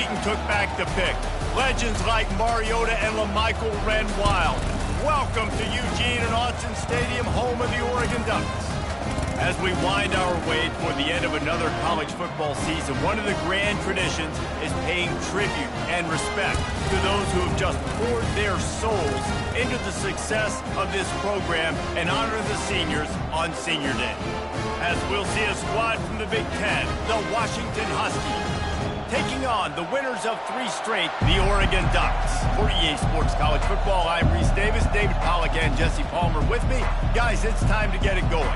Eaton took back the pick. Legends like Mariota and LaMichael ran wild. Welcome to Eugene and Austin Stadium, home of the Oregon Ducks. As we wind our way toward the end of another college football season, one of the grand traditions is paying tribute and respect to those who have just poured their souls into the success of this program and honor the seniors on Senior Day. As we'll see a squad from the Big Ten, the Washington Huskies, taking on the winners of 3 straight, the Oregon Ducks. For EA Sports College Football, I'm Reese Davis, David Pollack, and Jesse Palmer with me. Guys, it's time to get it going.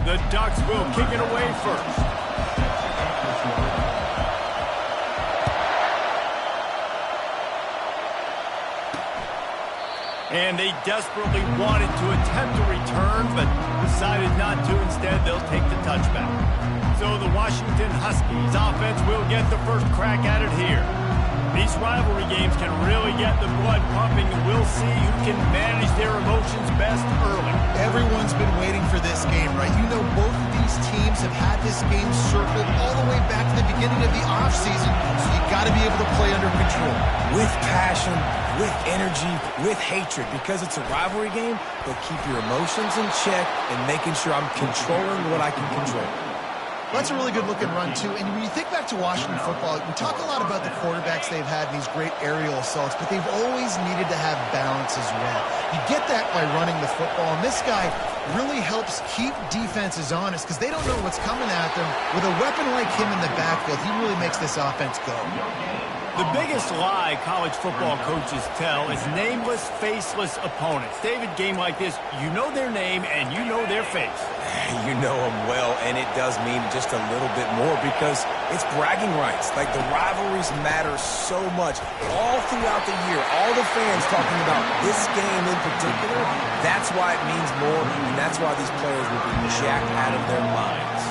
The Ducks will kick it away first. And they desperately wanted to attempt a return, but decided not to. Instead, they'll take the touchback. So the Washington Huskies offense will get the first crack at it here. These rivalry games can really get the blood pumping, and we'll see who can manage their emotions best early. Everyone's been waiting for this game, right? You know, both of these teams have had this game circled all the way back to the beginning of the offseason, so you got to be able to play under control. With passion, with energy, with hatred, because it's a rivalry game, but keep your emotions in check and making sure I'm controlling what I can control. That's a really good-looking run, too. And when you think back to Washington football, we talk a lot about the quarterbacks they've had in these great aerial assaults, but they've always needed to have balance as well. You get that by running the football, and this guy really helps keep defenses honest because they don't know what's coming at them. With a weapon like him in the backfield, he really makes this offense go. The biggest lie college football coaches tell is nameless, faceless opponents. David, game like this, you know their name and you know their face. You know them well, and it does mean just a little bit more because it's bragging rights. Like, the rivalries matter so much all throughout the year. All the fans talking about this game in particular, that's why it means more, and that's why these players will be jacked out of their minds.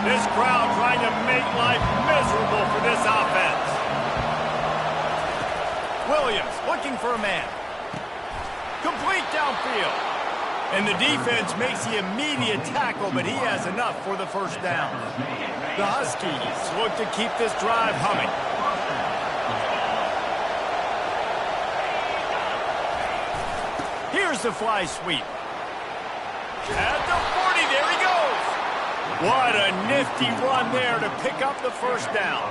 This crowd trying to make life miserable for this offense. Williams looking for a man. Complete downfield. And the defense makes the immediate tackle, but he has enough for the first down. The Huskies look to keep this drive humming. Here's the fly sweep. At the 40, there he goes. What a nifty run there to pick up the first down.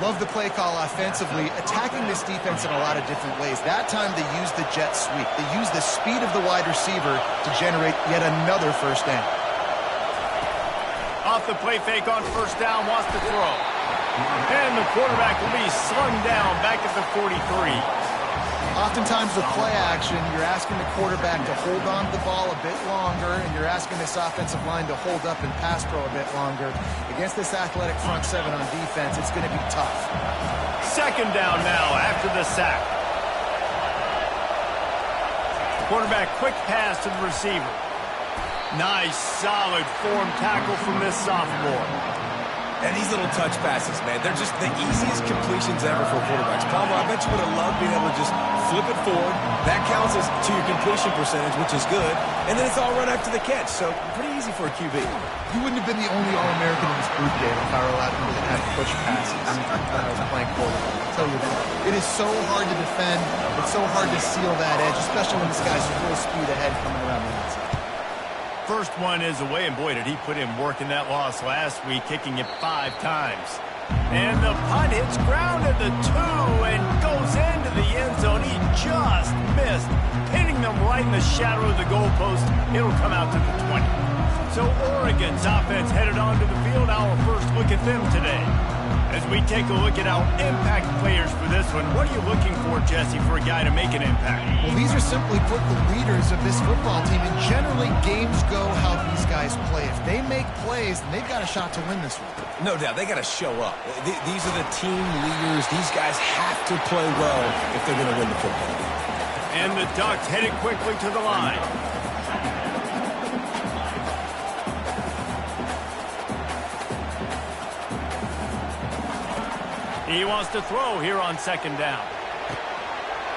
Love the play call offensively, attacking this defense in a lot of different ways. That time they used the jet sweep. They used the speed of the wide receiver to generate yet another first down. Off the play fake on first down, wants to throw. And the quarterback will be slung down back at the 43. Oftentimes with play action, you're asking the quarterback to hold on to the ball a bit longer, and you're asking this offensive line to hold up and pass pro a bit longer. Against this athletic front seven on defense, it's going to be tough. Second down now after the sack. Quarterback quick pass to the receiver. Nice, solid form tackle from this sophomore. And these little touch passes, man, they're just the easiest completions ever for quarterbacks. Palmer, I bet you would have loved being able to just flip it forward. That counts as to your completion percentage, which is good. And then it's all run after the catch, so pretty easy for a QB. You wouldn't have been the only All-American in this group, Dave, if I were allowed to really have push passes when I was playing quarterback. I'll tell you that. It is so hard to defend. It's so hard to seal that edge, especially when this guy's full speed ahead coming around the inside. First one is away, and boy, did he put in work in that loss last week, kicking it 5 times. And the punt hits ground at the 2 and goes into the end zone. He just missed, hitting them right in the shadow of the goalpost. It'll come out to the 20. So Oregon's offense headed onto the field. Our first look at them today. As we take a look at our impact players for this one, what are you looking for, Jesse, for a guy to make an impact? Well, these are simply put the leaders of this football team, and generally games go how these guys play. If they make plays, then they've got a shot to win this one. No doubt, they got to show up. These are the team leaders. These guys have to play well if they're going to win the football game. And the Ducks headed quickly to the line. He wants to throw here on second down.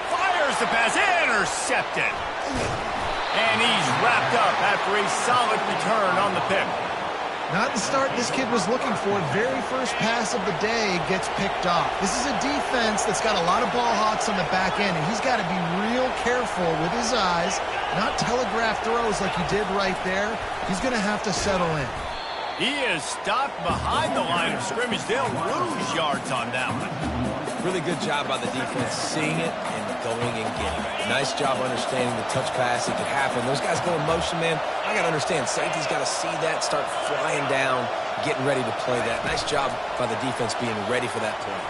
Fires the pass, intercepted. And he's wrapped up after a solid return on the pick. Not the start this kid was looking for. Very first pass of the day gets picked off. This is a defense that's got a lot of ball hawks on the back end, and he's got to be real careful with his eyes, not telegraph throws like he did right there. He's going to have to settle in. He is stopped behind the line of scrimmage. They'll lose yards on that one. Really good job by the defense seeing it and going and getting it. Nice job understanding the touch pass. It could happen. Those guys go in motion, man. I got to understand. Safety's got to see that, start flying down, getting ready to play that. Nice job by the defense being ready for that play.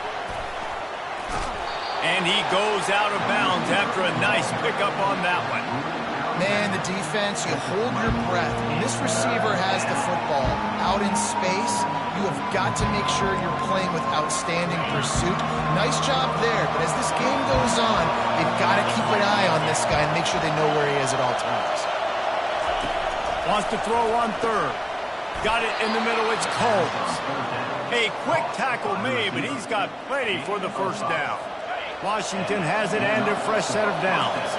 And he goes out of bounds after a nice pickup on that one. Man, the defense, you hold your breath. When this receiver has the football out in space, you have got to make sure you're playing with outstanding pursuit. Nice job there, but as this game goes on, they've got to keep an eye on this guy and make sure they know where he is at all times. Wants to throw on third. Got it in the middle, it's Combs. A quick tackle made, but he's got plenty for the first down. Washington has it and a fresh set of downs.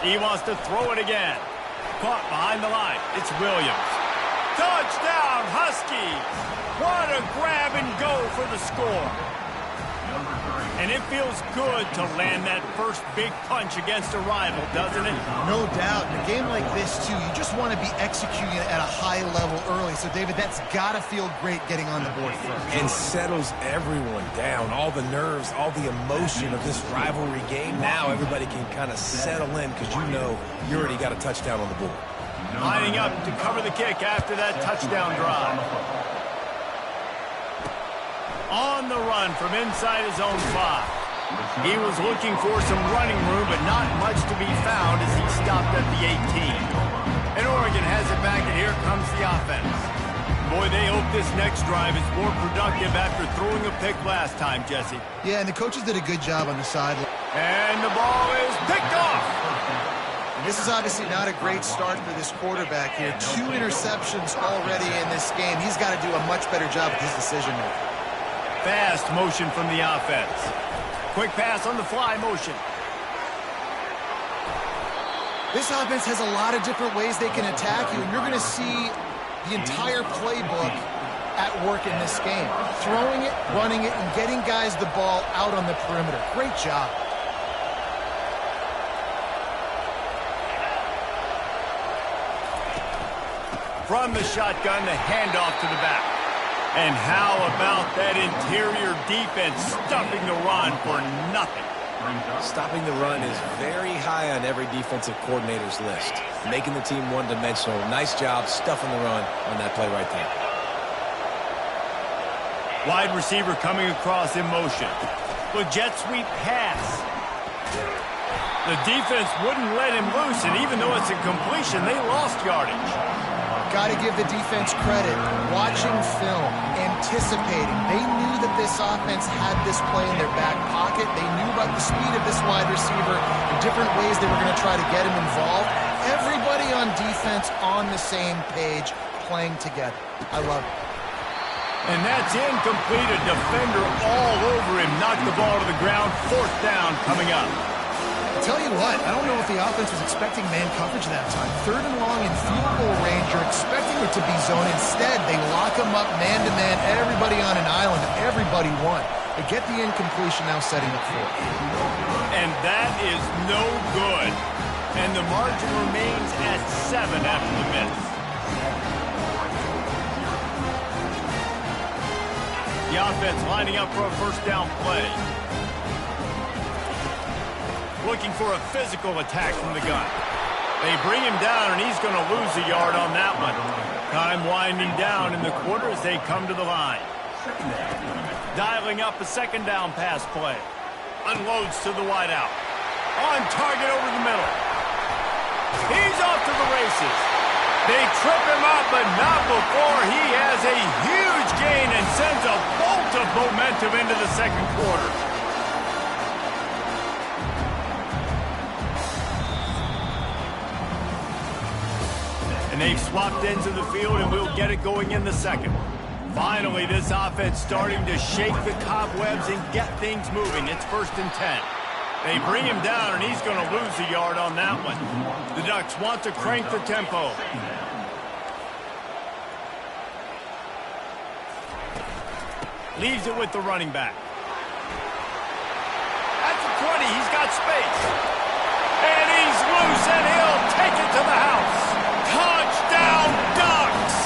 He wants to throw it again. Caught behind the line. It's Williams. Touchdown, Huskies! What a grab and go for the score. And it feels good to land that first big punch against a rival, doesn't it? No doubt. In a game like this, too, you just want to be executing it at a high level early. So, David, that's got to feel great getting on the board first. And settles everyone down. All the nerves, all the emotion of this rivalry game. Now everybody can kind of settle in because you know you already got a touchdown on the board. Lining up to cover the kick after that touchdown drive. On the run from inside his own 5. He was looking for some running room, but not much to be found as he stopped at the 18. And Oregon has it back, and here comes the offense. Boy, they hope this next drive is more productive after throwing a pick last time, Jesse. Yeah, and the coaches did a good job on the sideline. And the ball is picked off. And this is obviously not a great start for this quarterback here. 2 interceptions already in this game. He's got to do a much better job with his decision-making. Fast motion from the offense. Quick pass on the fly motion. This offense has a lot of different ways they can attack you, and you're going to see the entire playbook at work in this game. Throwing it, running it, and getting guys the ball out on the perimeter. Great job. From the shotgun, the handoff to the back. And how about that interior defense stuffing the run for nothing? Stopping the run is very high on every defensive coordinator's list. Making the team one-dimensional. Nice job stuffing the run on that play right there. Wide receiver coming across in motion. With jet sweep pass. The defense wouldn't let him loose, and even though it's a completion, they lost yardage. Got to give the defense credit. Watching film, anticipating. They knew that this offense had this play in their back pocket. They knew about the speed of this wide receiver, the different ways they were going to try to get him involved. Everybody on defense on the same page, playing together. I love it. And that's incomplete. A defender all over him. Knocked the ball to the ground. 4th down coming up. Tell you what, I don't know if the offense was expecting man coverage that time. 3rd and long in field goal range, you're expecting it to be zone. Instead, they lock them up man-to-man, everybody on an island, everybody won. They get the incompletion now setting up 4th. And that is no good. And the margin remains at 7 after the miss. The offense lining up for a first down play. Looking for a physical attack from the gun. They bring him down, and he's going to lose a yard on that one. Time winding down in the quarter as they come to the line. Dialing up a 2nd down pass play. Unloads to the wideout. On target over the middle. He's off to the races. They trip him up, but not before he has a huge gain and sends a bolt of momentum into the 2nd quarter. And they've swapped ends of the field, and we'll get it going in the second. Finally, this offense starting to shake the cobwebs and get things moving. It's 1st and 10. They bring him down, and he's going to lose a yard on that one. The Ducks want to crank the tempo. Leaves it with the running back. At the 20, he's got space. And he's loose, and he'll take it to the house. Touchdown, Ducks!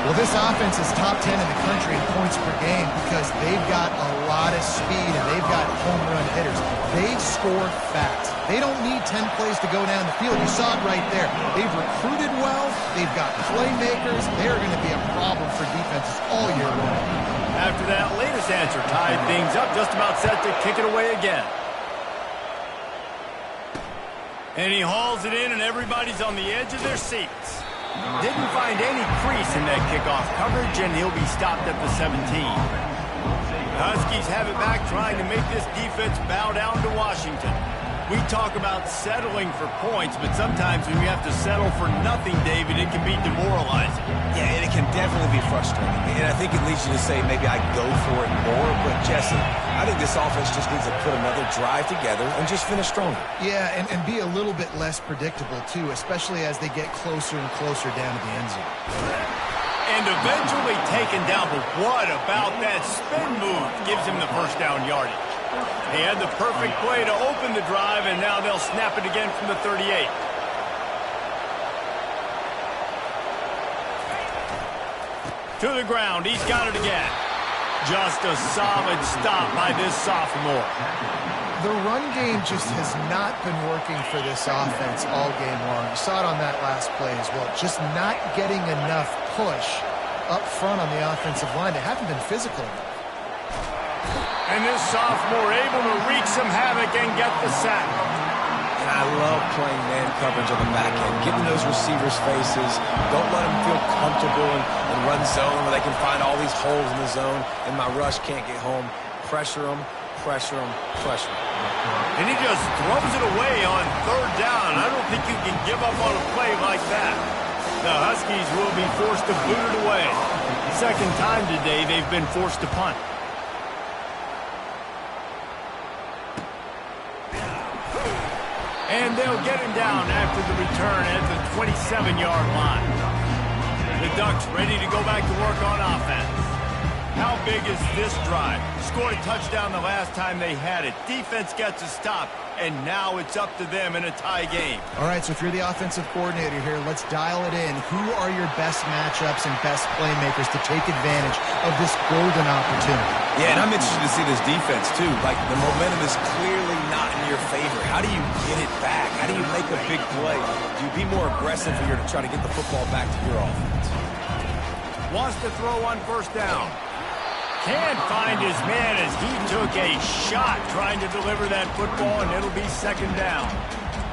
Well, this offense is top 10 in the country in points per game because they've got a lot of speed and they've got home run hitters. They score fast. They don't need 10 plays to go down the field. You saw it right there. They've recruited well. They've got playmakers. They're going to be a problem for defenses all year long. After that latest answer tied things up, just about set to kick it away again. And he hauls it in, and everybody's on the edge of their seats. Didn't find any crease in that kickoff coverage, and he'll be stopped at the 17. The Huskies have it back, trying to make this defense bow down to Washington. We talk about settling for points, but sometimes when you have to settle for nothing, David, it can be demoralizing. Yeah, and it can definitely be frustrating. And I think it leads you to say maybe I go for it more. But, Jesse, I think this offense just needs to put another drive together and just finish stronger. Yeah, and be a little bit less predictable, too, especially as they get closer and closer down to the end zone. And eventually taken down, but what about that spin move gives him the first down yardage? They had the perfect play to open the drive, and now they'll snap it again from the 38. To the ground, he's got it again. Just a solid stop by this sophomore. The run game just has not been working for this offense all game long. You saw it on that last play as well. Just not getting enough push up front on the offensive line. They haven't been physical enough. And this sophomore able to wreak some havoc and get the sack. And I love playing man coverage on the back end, getting those receivers' faces. Don't let them feel comfortable and run zone where they can find all these holes in the zone, and my rush can't get home. Pressure them, pressure them, pressure them. And he just throws it away on 3rd down. I don't think you can give up on a play like that. The Huskies will be forced to boot it away. Second time today they've been forced to punt. And they'll get him down after the return at the 27-yard line. The Ducks ready to go back to work on offense. How big is this drive? Scored a touchdown the last time they had it. Defense gets a stop, and now it's up to them in a tie game. All right, so if you're the offensive coordinator here, let's dial it in. Who are your best matchups and best playmakers to take advantage of this golden opportunity? Yeah, and I'm interested to see this defense, too. Like, the momentum is clearly not in your favor. How do you get it back? How do you make a big play? Do you be more aggressive here to try to get the football back to your offense? Wants to throw on 1st down. Can't find his man as he took a shot trying to deliver that football, and it'll be 2nd down.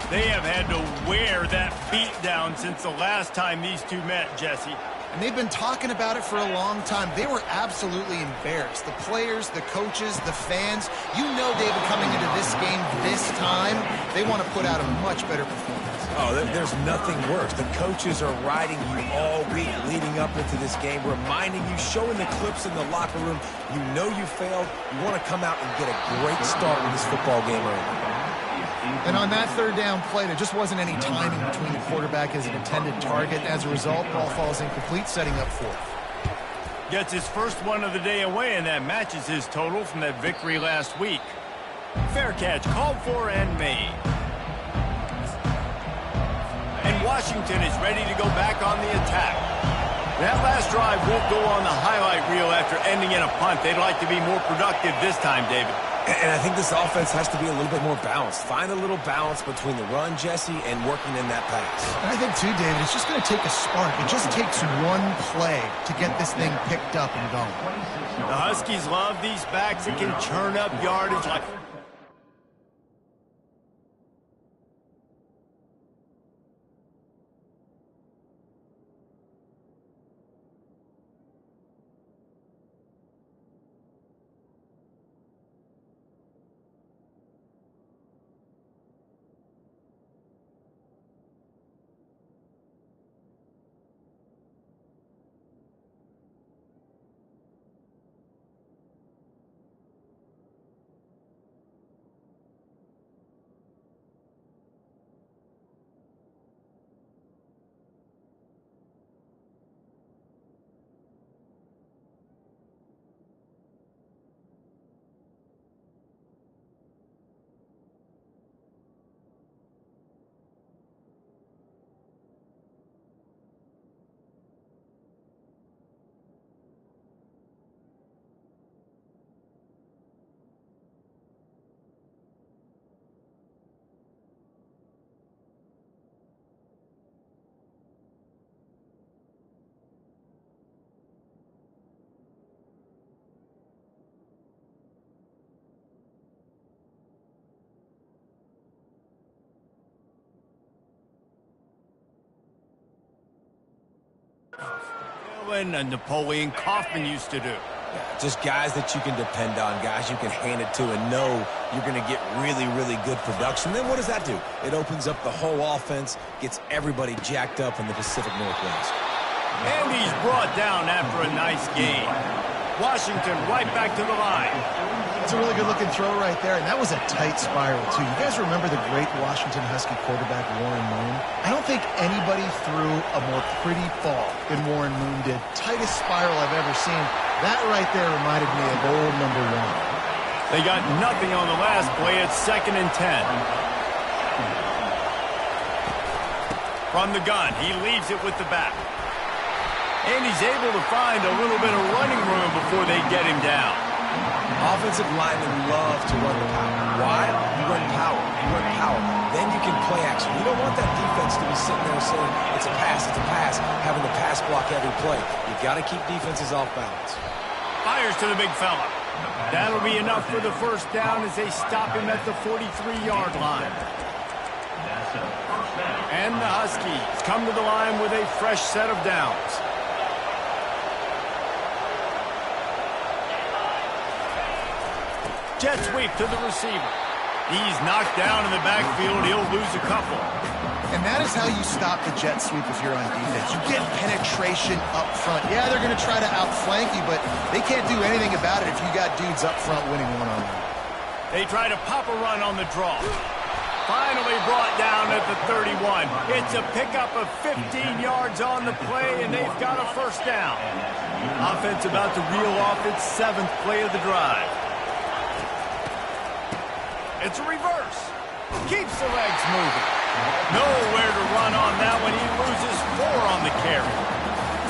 They have had to wear that beat down since the last time these two met, Jesse. And they've been talking about it for a long time. They were absolutely embarrassed. The players, the coaches, the fans. You know, David, coming into this game this time, they want to put out a much better performance. Oh, there's nothing worse. The coaches are riding you all week leading up into this game, reminding you, showing the clips in the locker room. You know you failed. You want to come out and get a great start in this football game early. And on that 3rd down play, there just wasn't any timing between the quarterback as an intended target. As a result, ball falls incomplete, setting up 4th. Gets his first one of the day away, and that matches his total from that victory last week. Fair catch called for and made. And Washington is ready to go back on the attack. That last drive won't go on the highlight reel after ending in a punt. They'd like to be more productive this time, David. And I think this offense has to be a little bit more balanced. Find a little balance between the run, Jesse, and working in that pass. And I think, too, David, it's just going to take a spark. It just takes one play to get this thing picked up and going. The Huskies love these backs that can churn up yardage like... Franklin and Napoleon Kaufman used to do. Just guys that you can depend on, guys you can hand it to and know you're going to get really, really good production. Then what does that do? It opens up the whole offense, gets everybody jacked up in the Pacific Northwest. And he's brought down after a nice game. Washington right back to the line. That's a really good-looking throw right there, and that was a tight spiral, too. You guys remember the great Washington Husky quarterback Warren Moon? I don't think anybody threw a more pretty ball than Warren Moon did. Tightest spiral I've ever seen. That right there reminded me of old number 1. They got nothing on the last play. It's 2nd and 10. From the gun, he leaves it with the back. And he's able to find a little bit of running room before they get him down. Offensive linemen love to run the power. Why? You run power. You run power. Then you can play action. You don't want that defense to be sitting there saying, it's a pass, having to pass block every play. You've got to keep defenses off balance. Fires to the big fella. That'll be enough for the first down as they stop him at the 43-yard line. And the Huskies come to the line with a fresh set of downs. Jet sweep to the receiver. He's knocked down in the backfield. He'll lose a couple. And that is how you stop the jet sweep if you're on defense. You get penetration up front. Yeah, they're going to try to outflank you, but they can't do anything about it if you got dudes up front winning one-on-one. They try to pop a run on the draw. Finally brought down at the 31. It's a pickup of 15 yards on the play, and they've got a first down. Offense about to reel off its 7th play of the drive. It's a reverse. Keeps the legs moving. Nowhere to run on that one. He loses 4 on the carry.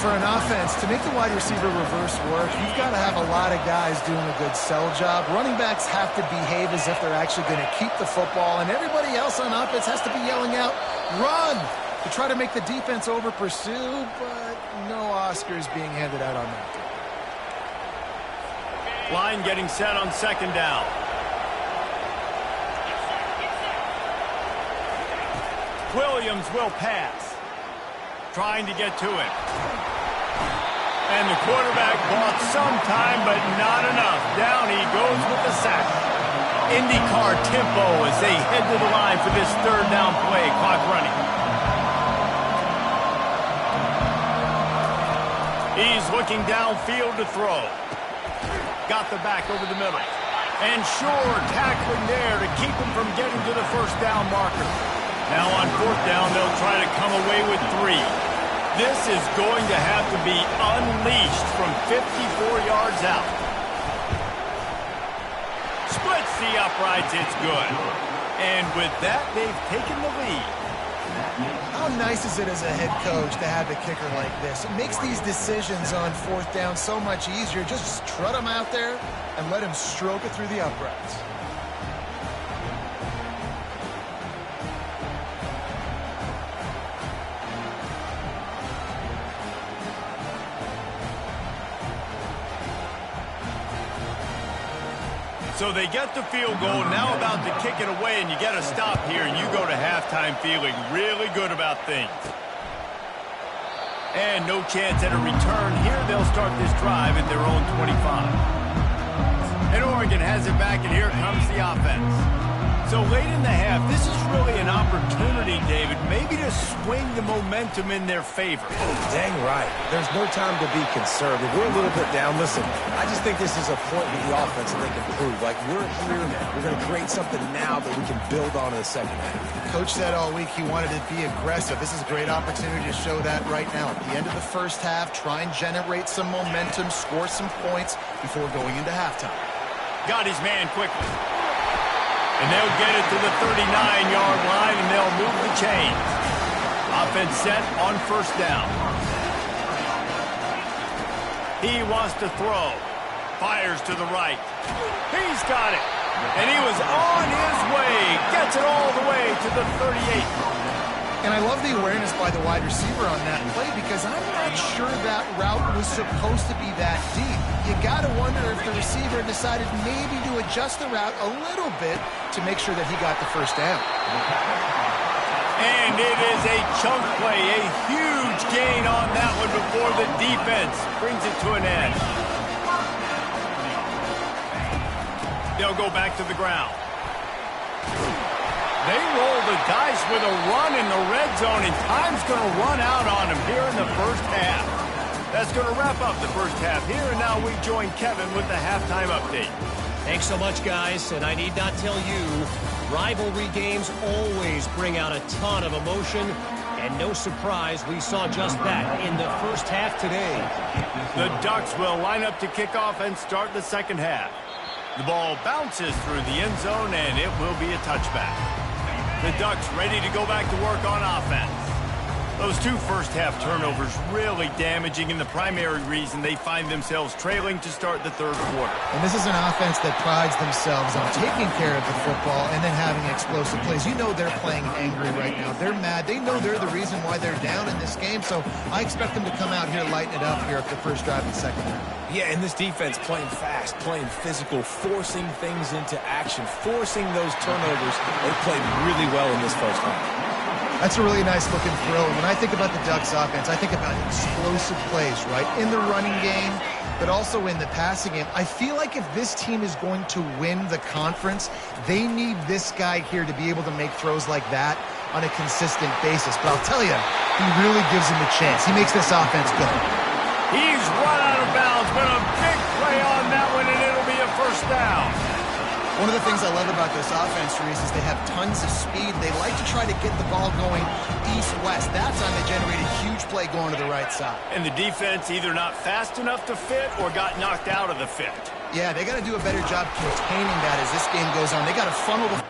For an offense, to make the wide receiver reverse work, you've got to have a lot of guys doing a good sell job. Running backs have to behave as if they're actually going to keep the football, and everybody else on offense has to be yelling out, run, to try to make the defense over-pursue, but no Oscars being handed out on that. Line getting set on 2nd down. Williams will pass. Trying to get to him. And the quarterback bought some time, but not enough. Down he goes with the sack. IndyCar tempo as they head to the line for this 3rd down play. Clock running. He's looking downfield to throw. Got the back over the middle. And sure, tackling there to keep him from getting to the first down marker. Now on 4th down, they'll try to come away with 3. This is going to have to be unleashed from 54 yards out. Splits the uprights, it's good. And with that, they've taken the lead. How nice is it as a head coach to have a kicker like this? It makes these decisions on 4th down so much easier. Just strut him out there and let him stroke it through the uprights. So they get the field goal, now about to kick it away, and you get a stop here, and you go to halftime feeling really good about things. And no chance at a return here. They'll start this drive at their own 25. And Oregon has it back, and here comes the offense. So late in the half, this is really an opportunity, David, maybe to swing the momentum in their favor. Dang right. There's no time to be conservative. We're a little bit down. Listen, I just think this is a point with the offense that they can prove. Like, we're here, we're going to create something now that we can build on in the 2nd half. Coach said all week he wanted to be aggressive. This is a great opportunity to show that right now. At the end of the 1st half, try and generate some momentum, score some points before going into halftime. Got his man quickly. And they'll get it to the 39-yard line, and they'll move the chains. Offense set on 1st down. He wants to throw. Fires to the right. He's got it. And he was on his way. Gets it all the way to the 38. And I love the awareness by the wide receiver on that play because I'm not sure that route was supposed to be that deep. You got to wonder if the receiver decided maybe to adjust the route a little bit to make sure that he got the first down. And it is a chunk play, a huge gain on that one before the defense brings it to an end. They'll go back to the ground. They roll the dice with a run in the red zone, and time's going to run out on them here in the first half. That's going to wrap up the first half here, and now we join Kevin with the halftime update. Thanks so much, guys, and I need not tell you, rivalry games always bring out a ton of emotion, and no surprise, we saw just that in the first half today. The Ducks will line up to kick off and start the second half. The ball bounces through the end zone, and it will be a touchback. The Ducks ready to go back to work on offense. Those two first-half turnovers really damaging, and the primary reason they find themselves trailing to start the third quarter. And this is an offense that prides themselves on taking care of the football and then having explosive plays. You know they're playing angry right now. They're mad. They know they're the reason why they're down in this game, so I expect them to come out here, lighten it up here at the first drive of the second half. Yeah, and this defense playing fast, playing physical, forcing things into action, forcing those turnovers. They played really well in this first half. That's a really nice looking throw. When I think about the Ducks offense, I think about explosive plays, right? In the running game, but also in the passing game. I feel like if this team is going to win the conference, they need this guy here to be able to make throws like that on a consistent basis. But I'll tell you, he really gives him a chance. He makes this offense go. He's run out of bounds, but a big play on that one, and it'll be a first down. One of the things I love about this offense, Reese, is they have tons of speed. They like to try to get the ball going east-west. That time they generate a huge play going to the right side. And the defense either not fast enough to fit or got knocked out of the fit. Yeah, they got to do a better job containing that as this game goes on. They got to funnel the...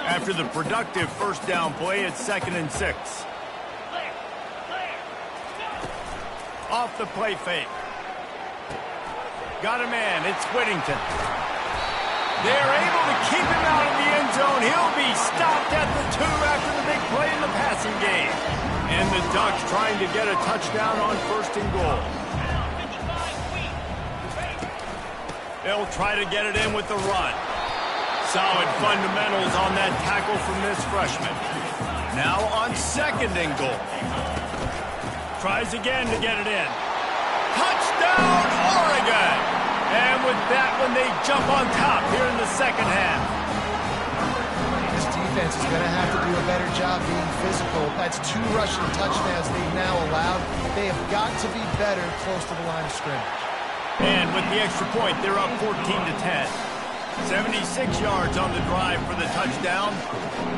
After the productive first down play, it's 2nd and 6. Off the play fake. Got a man. It's Whittington. They're able to keep him out of the end zone. He'll be stopped at the 2 after the big play in the passing game. And the Ducks trying to get a touchdown on 1st and goal. They'll try to get it in with the run. Solid fundamentals on that tackle from this freshman. Now on 2nd and goal. Tries again to get it in. Touchdown, Oregon! And with that one, they jump on top here in the second half. This defense is going to have to do a better job being physical. That's 2 rushing touchdowns they've now allowed. They have got to be better close to the line of scrimmage. And with the extra point, they're up 14-10. 76 yards on the drive for the touchdown,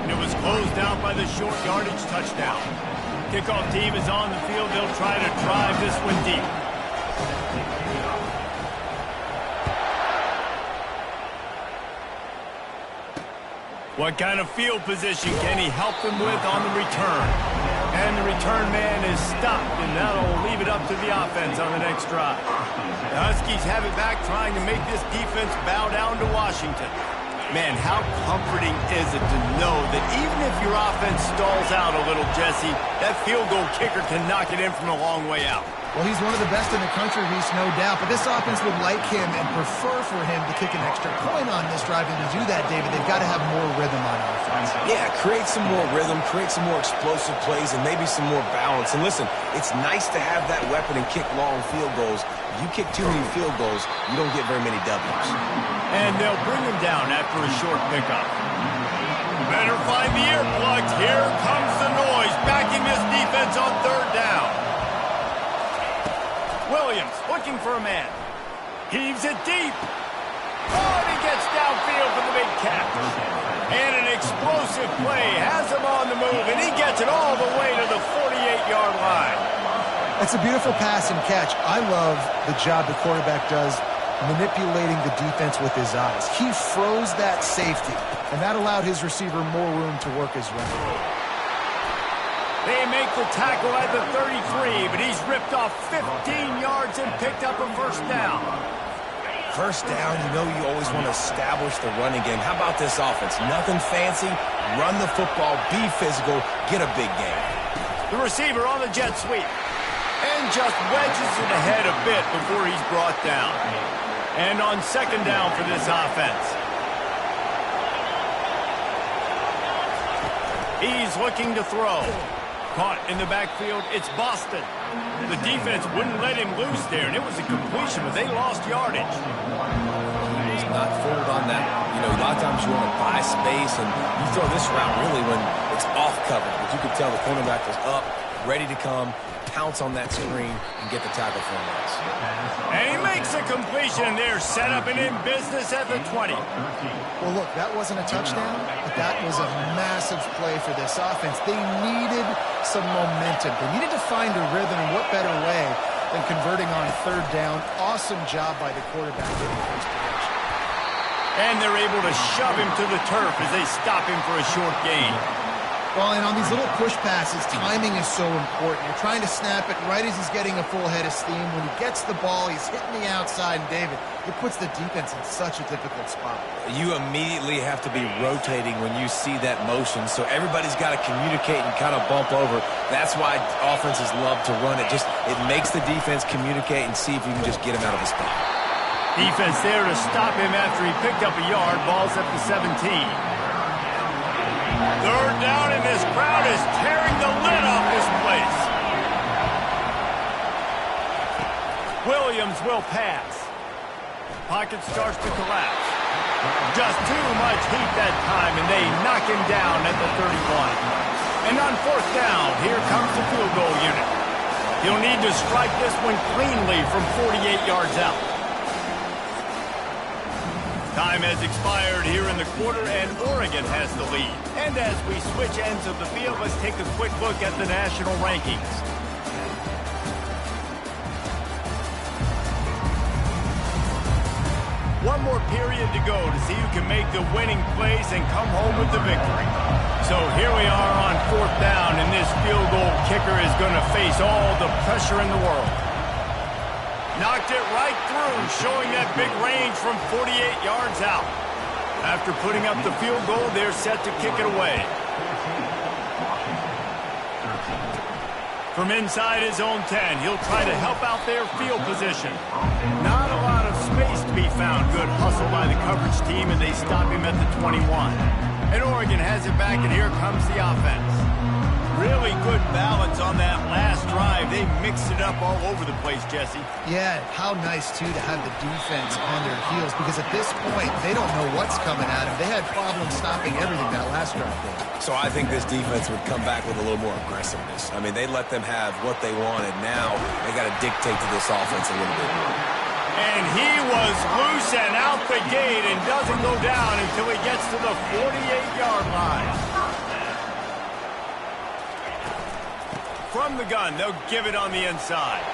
and it was closed out by the short yardage touchdown. Kickoff team is on the field. They'll try to drive this one deep. What kind of field position can he help them with on the return? And the return man is stopped, and that'll leave it up to the offense on the next drive. The Huskies have it back, trying to make this defense bow down to Washington. Man, how comforting is it to know that even if your offense stalls out a little, Jesse, that field goal kicker can knock it in from a long way out. Well, he's one of the best in the country, Reese, no doubt. But this offense would like him and prefer for him to kick an extra point on this drive. And to do that, David, they've got to have more rhythm on offense. Yeah, create some more rhythm, create some more explosive plays, and maybe some more balance. And listen, it's nice to have that weapon and kick long field goals. If you kick too many field goals, you don't get very many W's. And they'll bring him down after a short pickup. Better find the earplugs. Here comes the noise, backing this defense on 3rd down. Williams looking for a man. Heaves it deep. Oh, and he gets downfield for the big catch. And an explosive play has him on the move, and he gets it all the way to the 48-yard line. That's a beautiful pass and catch. I love the job the quarterback does manipulating the defense with his eyes. He froze that safety, and that allowed his receiver more room to work his route. They make the tackle at the 33, but he's ripped off 15 yards and picked up a first down. first down, you know you always want to establish the running game. How about this offense? Nothing fancy. Run the football, be physical, get a big gain. The receiver on the jet sweep. And just wedges it ahead a bit before he's brought down. And on second down for this offense. He's looking to throw. Caught in the backfield, it's Boston. The defense wouldn't let him loose there, and it was a completion, but they lost yardage. He's not fooled on that. You know, a lot of times you want to buy space, and you throw this route really when it's off cover. But you could tell the cornerback was up, ready to come, pounce on that screen, and get the tackle for him. And he makes a completion there, set up and in business at the 20. Well, look, that wasn't a touchdown, but that was a massive play for this offense. They needed some momentum. They needed to find a rhythm, and what better way than converting on third down. Awesome job by the quarterback in the first possession. And they're able to shove him to the turf as they stop him for a short gain. Well, and on these little push passes, timing is so important. You're trying to snap it right as he's getting a full head of steam. When he gets the ball, he's hitting the outside, and David, it puts the defense in such a difficult spot. You immediately have to be rotating when you see that motion, so everybody's got to communicate and kind of bump over. That's why offenses love to run it. It makes the defense communicate and see if you can just get him out of his spot. Defense there to stop him after he picked up a yard. Ball's up to 17. Third down, and this crowd is tearing the lid off this place. Williams will pass. Pocket starts to collapse. Just too much heat that time, and they knock him down at the 31. And on fourth down, here comes the field goal unit. He'll need to strike this one cleanly from 48 yards out. Time has expired here in the quarter, and Oregon has the lead. And as we switch ends of the field, let's take a quick look at the national rankings. One more period to go to see who can make the winning plays and come home with the victory. So here we are on fourth down, and this field goal kicker is going to face all the pressure in the world. Knocked it right through, showing that big range from 48 yards out. After putting up the field goal, they're set to kick it away. From inside his own 10, he'll try to help out their field position. Not a lot of space to be found. Good hustle by the coverage team, and they stop him at the 21. And Oregon has it back, and here comes the offense. Really good balance on that last drive. They mixed it up all over the place, Jesse. Yeah, how nice, too, to have the defense on their heels, because at this point, they don't know what's coming at them. They had problems stopping everything that last drive. So I think this defense would come back with a little more aggressiveness. I mean, they let them have what they wanted. Now they got to dictate to this offense a little bit more. And he was loose and out the gate and doesn't go down until he gets to the 48-yard line. From the gun, they'll give it on the inside.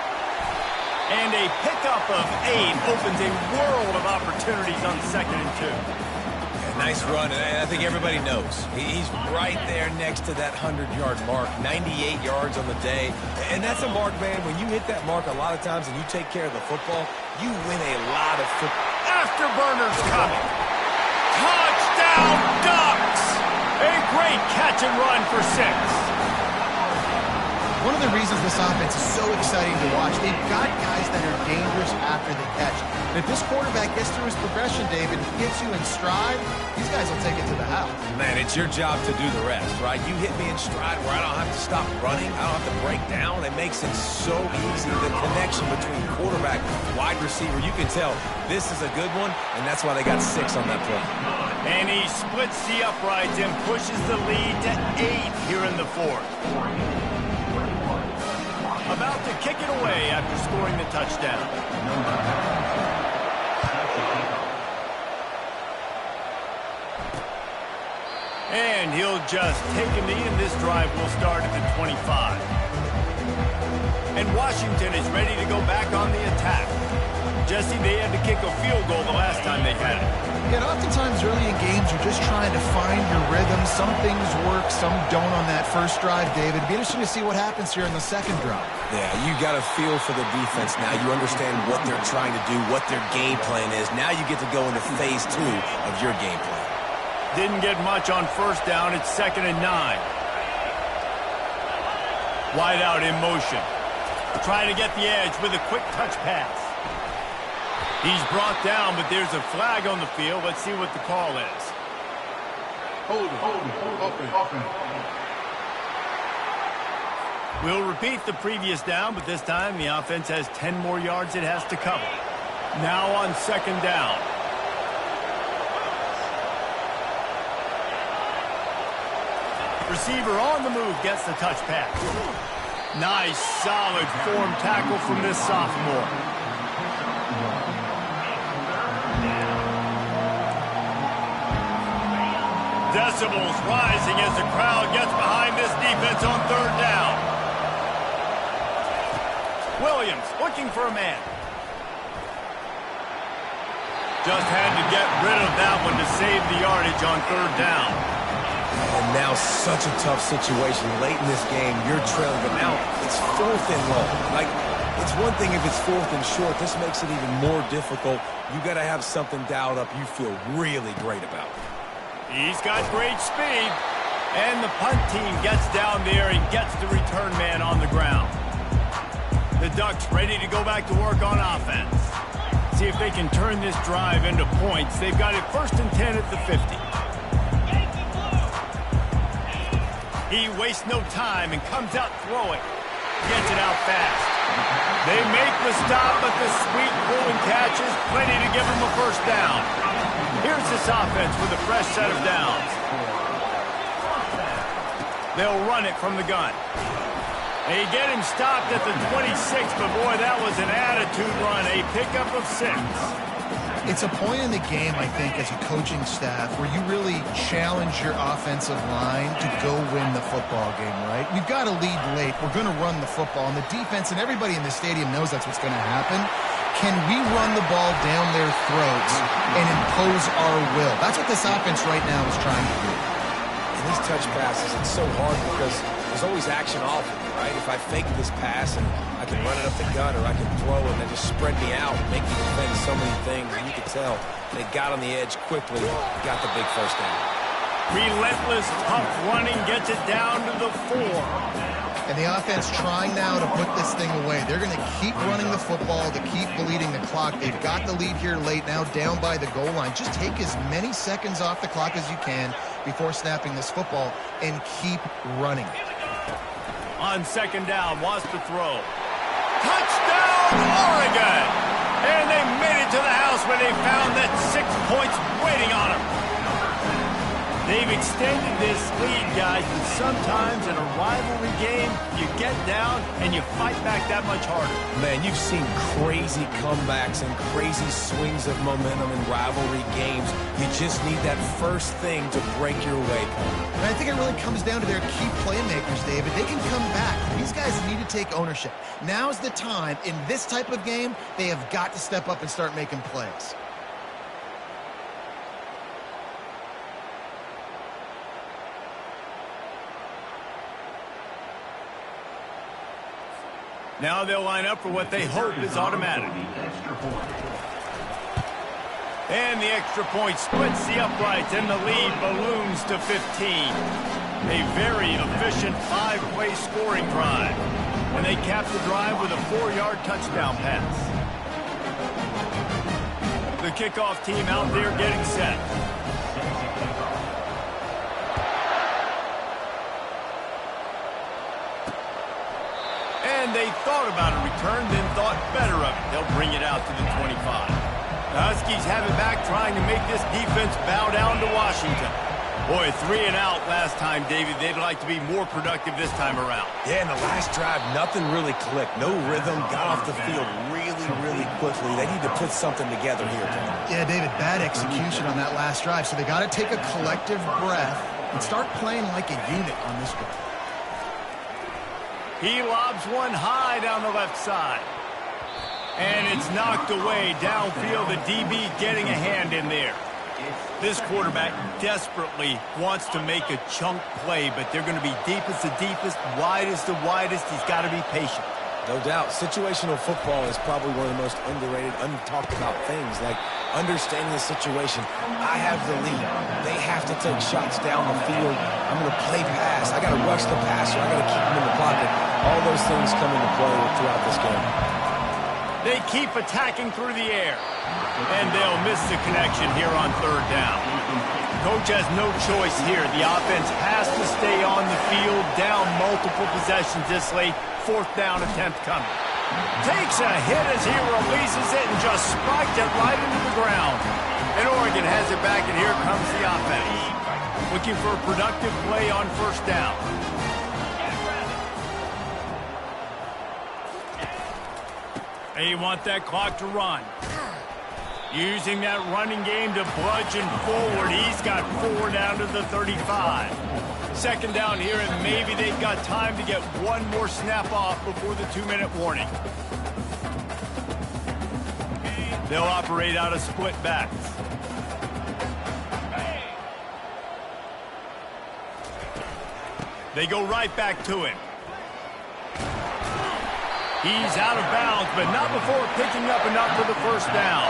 And a pickup of 8 opens a world of opportunities on 2nd and 2. Yeah, nice run, and I think everybody knows. He's right there next to that 100-yard mark, 98 yards on the day. And that's a mark, man. When you hit that mark a lot of times and you take care of the football, you win a lot of football. Afterburners coming. Touchdown Ducks! A great catch and run for 6. One of the reasons this offense is so exciting to watch, they've got guys that are dangerous after the catch. And if this quarterback gets through his progression, David, gets you in stride, these guys will take it to the house. Man, it's your job to do the rest, right? You hit me in stride where I don't have to stop running. I don't have to break down. It makes it so easy. The connection between quarterback and wide receiver, you can tell this is a good one, and that's why they got 6 on that play. And he splits the uprights and pushes the lead to 8 here in the 4th. About to kick it away after scoring the touchdown. And he'll just take a knee, and this drive will start at the 25. And Washington is ready to go back on the attack. Jesse, they had to kick a field goal the last time they had it. And oftentimes early in games, you're just trying to find your rhythm. Some things work, some don't on that first drive, David. It'd be interesting to see what happens here in the second drive. Yeah, you got a feel for the defense now. You understand what they're trying to do, what their game plan is. Now you get to go into phase 2 of your game plan. Didn't get much on first down. It's 2nd and 9. Wide out in motion. Trying to get the edge with a quick touch pass. He's brought down, but there's a flag on the field. Let's see what the call is. We'll repeat the previous down, but this time the offense has 10 more yards it has to cover. Now on 2nd down. Receiver on the move gets the touch pass. Nice, solid form tackle from this sophomore. Decibels rising as the crowd gets behind this defense on 3rd down. Williams looking for a man. Just had to get rid of that one to save the yardage on 3rd down. And now such a tough situation. Late in this game, you're trailing, but now it's 4th and long. Like, it's one thing if it's 4th and short. This makes it even more difficult. You got to have something dialed up you feel really great about. He's got great speed. And the punt team gets down there and gets the return man on the ground. The Ducks ready to go back to work on offense. See if they can turn this drive into points. They've got it 1st and 10 at the 50. He wastes no time and comes out throwing. Gets it out fast. They make the stop, but the sweet pulling catch is plenty to give them a 1st down. Here's this offense with a fresh set of downs. They'll run it from the gun. They get him stopped at the 26, but boy, that was an attitude run. A pickup of 6. It's a point in the game, I think, as a coaching staff where you really challenge your offensive line to go win the football game, right? We've got to lead late. We're going to run the football. And the defense and everybody in the stadium knows that's what's going to happen. Can we run the ball down their throats and impose our will? That's what this offense right now is trying to do. And these touch passes, it's so hard because there's always action off of it, right? If I fake this pass and I can run it up the gut or I can throw it and then just spread me out and make me defend so many things, and you can tell they got on the edge quickly, got the big 1st down. Relentless, tough running gets it down to the 4. And the offense trying now to put this thing away. They're going to keep running the football to keep bleeding the clock. They've got the lead here late, now down by the goal line. Just take as many seconds off the clock as you can before snapping this football and keep running. On 2nd down, wants to throw. Touchdown, Oregon! And they made it to the house where they found that 6 points waiting on them. They've extended this lead, guys, but sometimes in a rivalry game, you get down and you fight back that much harder. Man, you've seen crazy comebacks and crazy swings of momentum in rivalry games. You just need that first thing to break your way. And I think it really comes down to their key playmakers, David. They can come back. These guys need to take ownership. Now's the time. In this type of game, they have got to step up and start making plays. Now they'll line up for what they hope is automatic. And the extra point splits the uprights, and the lead balloons to 15. A very efficient 5-play scoring drive. And they cap the drive with a 4-yard touchdown pass. The kickoff team out there getting set. And they thought about a return, then thought better of it. They'll bring it out to the 25. The Huskies have it back, trying to make this defense bow down to Washington. Boy, 3 and out last time, David. They'd like to be more productive this time around. Yeah, in the last drive, nothing really clicked. No rhythm, got off the field really quickly. They need to put something together here. Yeah, David, bad execution on that last drive. So they got to take a collective breath and start playing like a unit on this drive. He lobs one high down the left side. And it's knocked away downfield. The DB getting a hand in there. This quarterback desperately wants to make a chunk play, but they're going to be deepest to deepest, widest to widest. He's got to be patient. No doubt. Situational football is probably one of the most underrated, untalked about things, like understanding the situation. I have the lead. They have to take shots down the field. I'm going to play pass. I got to rush the passer. I got to keep him in the pocket. All those things come into play throughout this game. They keep attacking through the air, and they'll miss the connection here on third down. Coach has no choice here. The offense has to stay on the field, down multiple possessions this late. Fourth down attempt coming. Takes a hit as he releases it and just spiked it right into the ground. And Oregon has it back, and here comes the offense. Looking for a productive play on first down. They want that clock to run. Using that running game to bludgeon forward. He's got 4 down to the 35. Second down here, and maybe they've got time to get one more snap off before the 2-minute warning. They'll operate out of split backs. They go right back to him. He's out of bounds, but not before picking up enough for the first down.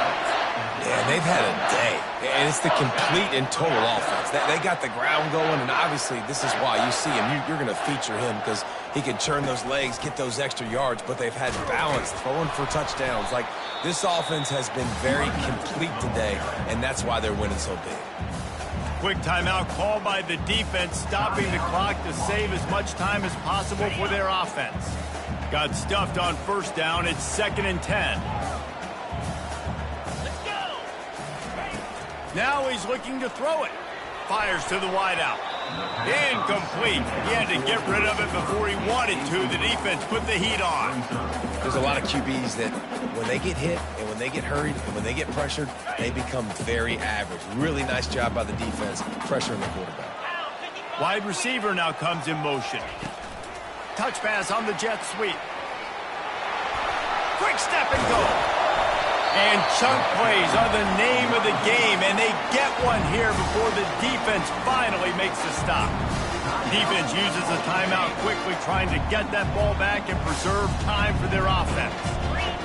Yeah, they've had a day, and it's the complete and total offense. They got the ground going, and obviously this is why you see him. You're going to feature him because he can churn those legs, get those extra yards, but they've had balance, throwing for touchdowns. Like, this offense has been very complete today, and that's why they're winning so big. Quick timeout called by the defense, stopping the clock to save as much time as possible for their offense. Got stuffed on first down. It's 2nd and 10. Let's go. Now he's looking to throw it. Fires to the wideout. Incomplete. He had to get rid of it before he wanted to. The defense put the heat on. There's a lot of QBs that when they get hit and when they get hurried and when they get pressured, they become very average. Really nice job by the defense pressuring the quarterback. Wide receiver now comes in motion. Touch pass on the jet sweep. Quick step and go. And chunk plays are the name of the game, and they get one here before the defense finally makes a stop. Defense uses a timeout quickly, trying to get that ball back and preserve time for their offense.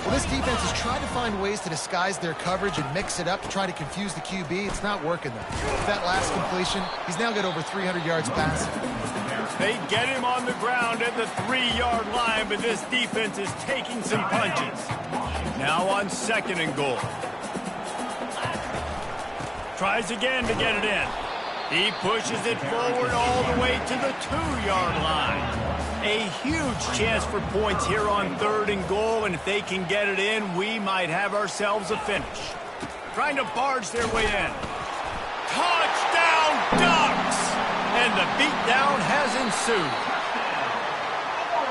Well, this defense has tried to find ways to disguise their coverage and mix it up to try to confuse the QB. It's not working, though. With that last completion, he's now got over 300 yards passing. They get him on the ground at the 3-yard line, but this defense is taking some punches. Now on 2nd and goal. Tries again to get it in. He pushes it forward all the way to the 2-yard line. A huge chance for points here on 3rd and goal, and if they can get it in, we might have ourselves a finish. Trying to barge their way in. Touchdown Ducks! And the beatdown has ensued.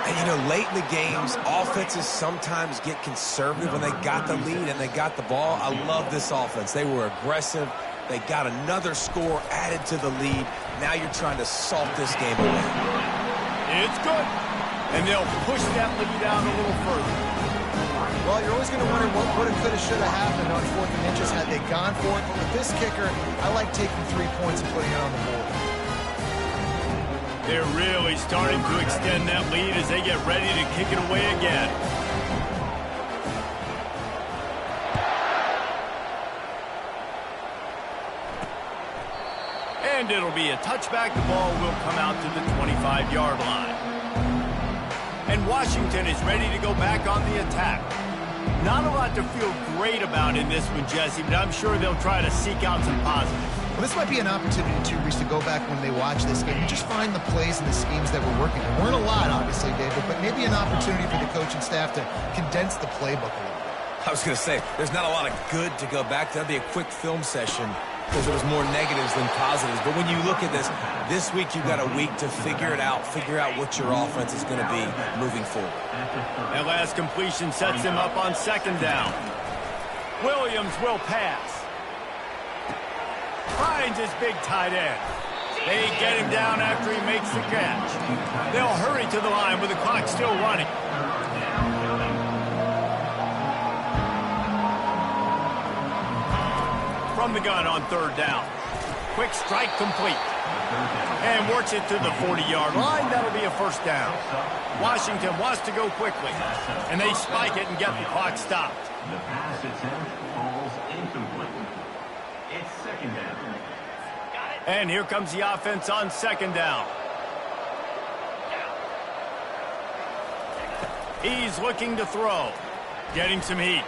And, you know, late in the games, offenses sometimes get conservative when they got the lead and they got the ball. I love this offense. They were aggressive. They got another score added to the lead. Now you're trying to salt this game away. It's good. And they'll push that lead out a little further. Well, you're always going to wonder what would have, could have, should have happened on 4th and inches had they gone for it. But with this kicker, I like taking 3 points and putting it on the board. They're really starting to extend that lead as they get ready to kick it away again. And it'll be a touchback. The ball will come out to the 25-yard line. And Washington is ready to go back on the attack. Not a lot to feel great about in this one, Jesse, but I'm sure they'll try to seek out some positives. Well, this might be an opportunity, too, Reese, to go back when they watch this game and just find the plays and the schemes that were working. There weren't a lot, obviously, David, but maybe an opportunity for the coaching staff to condense the playbook a little bit. I was going to say, there's not a lot of good to go back to. That'd be a quick film session because there was more negatives than positives. But when you look at this week you've got a week to figure it out, figure out what your offense is going to be moving forward. That last completion sets him up on 2nd down. Williams will pass. Finds his big tight end. They get him down after he makes the catch. They'll hurry to the line with the clock still running. from the gun on third down. Quick strike complete. And works it to the 40-yard line. That'll be a first down. Washington wants to go quickly. And they spike it and get the clock stopped. The pass attempt falls incomplete. It's second down. And here comes the offense on second down. He's looking to throw. Getting some heat.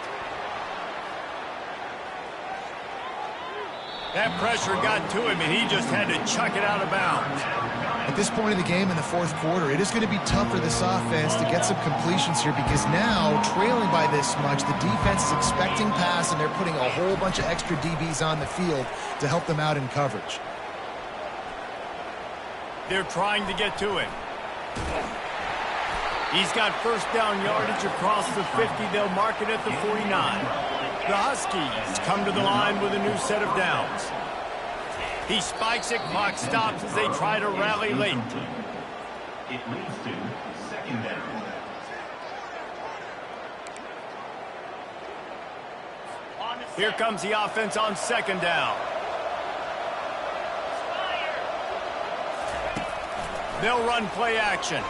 That pressure got to him, and he just had to chuck it out of bounds. At this point of the game in the fourth quarter, it is going to be tough for this offense to get some completions here because now, trailing by this much, the defense is expecting pass, and they're putting a whole bunch of extra DBs on the field to help them out in coverage. They're trying to get to him. He's got first down yardage across the 50. They'll mark it at the 49. The Huskies come to the line with a new set of downs. He spikes it, clock stops as they try to rally late. It leads to second down. Here comes the offense on second down. They'll run play action.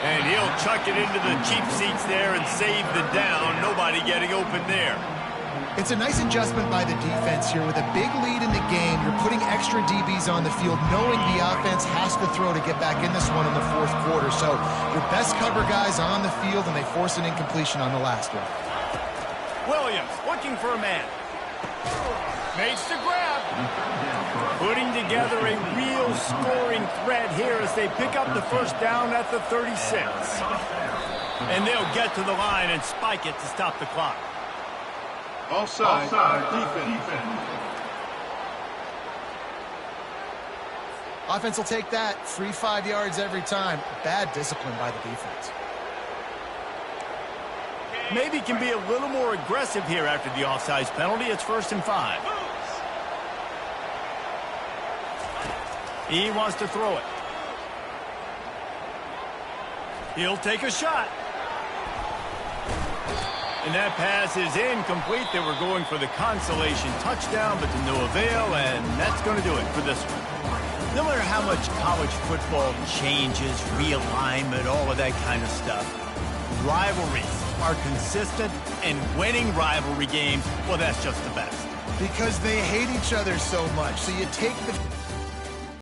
And he'll chuck it into the cheap seats there and save the down. Nobody getting open there. It's a nice adjustment by the defense here. With a big lead in the game, you're putting extra DBs on the field, knowing the offense has to throw to get back in this one in the fourth quarter. So your best cover guys on the field, and they force an incompletion on the last one. Williams looking for a man. Makes the grab. Putting together a real scoring threat here as they pick up the first down at the 36. And they'll get to the line and spike it to stop the clock. Offside defense. Offense will take that. Free 5 yards every time. Bad discipline by the defense. Maybe can be a little more aggressive here after the offsides penalty. It's 1st and 5. He wants to throw it. He'll take a shot. And that pass is incomplete. They were going for the consolation touchdown, but to no avail, and that's going to do it for this one. No matter how much college football changes, realignment, all of that kind of stuff, rivalries are consistent, and winning rivalry games, well, that's just the best. Because they hate each other so much. So you take the